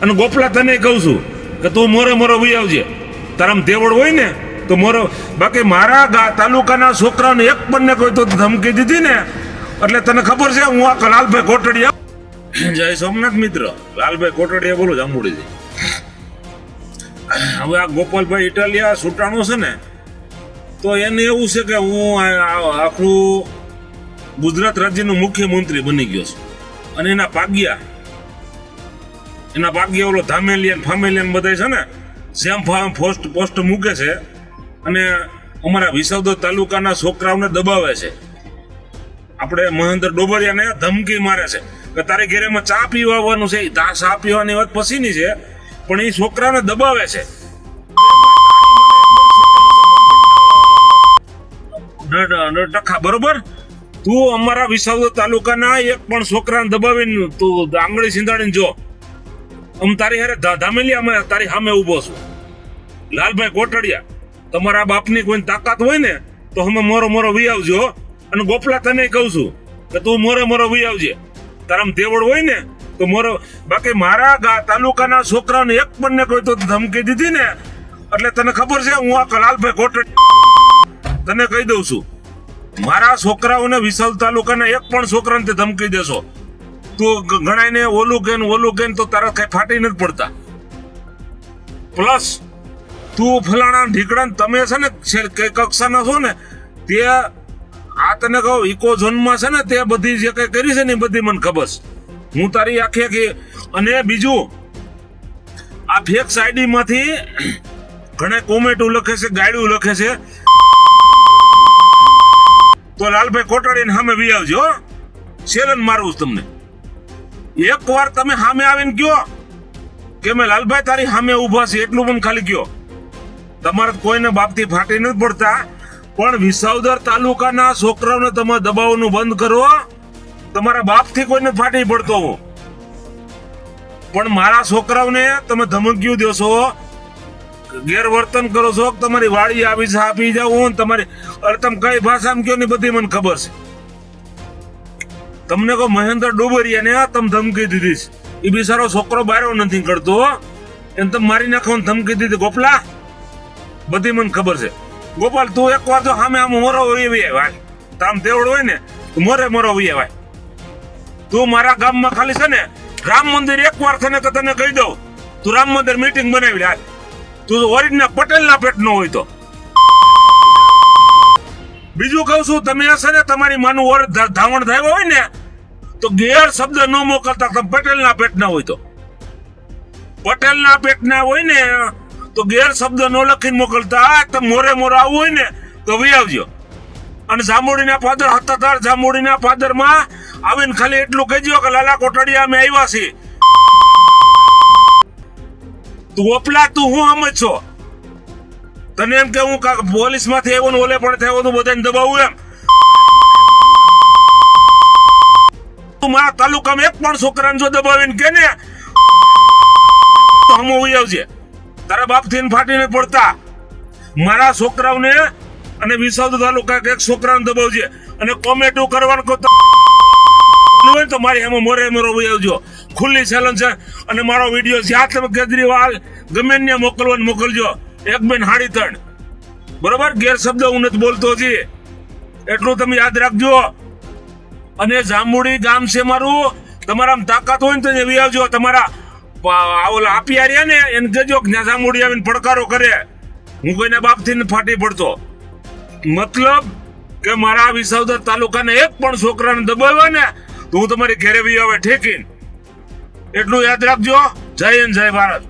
અને ગોપલા તને કહું છું કે તું મોરે મોરો વી આવજે. તારામ તેવડ હોય ને તો મોરો. બાકી મારા તાલુકાના છોકરાને એક પણ ને કોઈ તો ધમકી દીધી ને એટલે તને ખબર છે હું આ લાલભાઈ કોટડિયા. જય સોમનાથ મિત્ર, લાલભાઈ કોટડિયા બોલું જાંબુડીથી. હવે આ ગોપાલભાઈ ઇટાલિયા સુટાણો છે ને, તો એને એવું છે કે હું આખું ગુજરાત રાજ્યનો મુખ્યમંત્રી બની ગયો છું. અને એના પાગ્યા ઓલો ધામેલિયન ફામેલિયન બધા છે ને જેમ પોસ્ટ મૂકે છે અને અમારા વિસાવદર તાલુકાના છોકરાઓને દબાવે છે. આપણે મહેન્દ્ર ડોબરિયાને ધમકી મારે છે કે તારે ઘેરેમાં ચા પીવાનું છે. ચા પીવાની વાત પછીની છે, પણ એ છોકરાઓને દબાવે છે. ટકા બરોબર. તું અમારા વિસાવદર તાલુકાના એક પણ છોકરાને દબાવીને તું આંગળી સિંધાડીને જો. તારી હારે ધામેલિયા તારી સામે ઉભો છું. લાલભાઈ કોટડિયા, તમારા બાપની કોઈ તાકાત હોય ને તો અમે મોરો મોરો વી આવજો. અને ગોપલા તને કહું છું કે તું મોરે મોરો વી આવજે. તારામ તેવડ હોય ને તો મોરો. બાકી મારા તાલુકાના છોકરાને એક પણ ને કોઈ તો ધમકી દીધી ને એટલે તને ખબર છે હું આ લાલભાઈ કોટડિયા તને કહી દઉં છું. મારા છોકરાઓને વિસાવદર તાલુકાના એક પણ છોકરાને તે ધમકી દેશો તું ગણાઈને ઓલું કે તો તારા કઈ ફાટી નથી પડતા. પ્લસ તું ફલાણા ઢીકડા તમે છે ને કઈ કક્ષાના છો ને તે આ તને કહું ઇકો ઝોનમાં છે ને તે બધી જે કઈ કરી છે ને એ બધી મને ખબર છે. હું તારી આખી અને બીજું આ ફેક સાઈડી માંથી ઘણા કોમેન્ટો લખે છે, ગાડીઓ લખે છે, તો લાલભાઈ કોટડિયાને સામે વી આવજો. ચેલેન્જ મારું તમને. એક વાર તમે સામે આવીને કયો કે મેં લાલભાઈ તારી સામે ઉભા છે એટલું પણ ખાલી કયો. તમારે કોઈને બાપથી ફાટી નથી પડતા, પણ વિસાવદર તાલુકાના છોકરાઓને તમે દબાવવાનું બંધ કરો. તમારા બાપથી કોઈને ફાટી પડતો હો, પણ મારા છોકરાઓને તમે ધમકીઓ દેશો, ગેરવર્તન કરો છો. તમારી વાડી આપી જાવ તમારી તમે કઈ ભાષામાં કયો ને બધી મને ખબર છે. તમને કહો મહેન્દ્ર ડોબરિયાને તમે ધમકી દીધી છે. એ બિચારો છોકરો બારો નથી કરતો, એને તમે મારી નાખવાની ધમકી દીધી. ગોપલા બધી મને ખબર છે. ગોપાલ તું એક વાર તો સામે આમ મોરો વી ભાઈ તામ તેવડ હોય ને મોરે મોરો વી ભાઈ. તું મારા ગામમાં ખાલી છે ને રામ મંદિર એક વાર તને કહી દઉં, તું રામ મંદિર મીટિંગ બનાવી લે. તું ઓરિજિનલ પટેલના પેટ નો હોય તો. બીજું કહું છું, તમે હશે ને તમારી માનું ધાવણ થયો હોય ને તો ગેર શબ્દ ન મોકલતા. તમે પટેલના પેટના હોય તો, પટેલના પેટના હોય ને તો ગેર શબ્દ ન લખીને મોકલતા. તમે મોરે મોરો આવવું હોય ને તો વી આવજો. અને જાંબુડીના પાદર હતાધાર જાંબુડીના પાદરમાં આવીને ખાલી એટલું કહેજો કે લાલા કોટડિયા અમે આવ્યા છીએ. તું ઓપલા તું હું આમ જ છો. તને એમ કે હું પોલીસ માંથી આવ્યો ને ઓલે પણ થયો બધાને દબાવું એમ. તું મારા તાલુકામાં એક પણ છોકરાને જો દબાવીને કે ને તો હમ ઉઈ આવજે. તારા બાપ થી ફાટી નથી પડતા. મારા છોકરાઓને અને વિસાવદર તાલુકા એક છોકરાને દબાવજે. અને કોમેન્ટો કરવાનું હોય તો મારી એમાં મોરે મોરો ઉઈ આવજો. ખુલ્લી ચેલેન્જ છે. અને મારો વિડીયો જ્યાં તમે કેજરીવાલ ગમે ને મોકલજો. એક બેન હાડી ત્રણ બરોબર. ગેર શબ્દ હું નથી બોલતો હજી, એટલું તમે યાદ રાખજો. અને જાંબુડી ગામ છે મારું. તમારા તાકાત હોય ને તો વી આવજો. તમારા ઓલા આપી રહ્યા ને એને કહેજો કે જાંબુડી આવીને પડકારો કરે. હું કોઈના બાપથી ફાટી પડતો. મતલબ કે મારા વિસાવદર તાલુકાને એક પણ છોકરાને દબાવ્યા ને તો હું તમારી ઘેરે વી આવે ઠેકીને. એટલું યાદ રાખજો. જય હિન્દ, જય ભારત.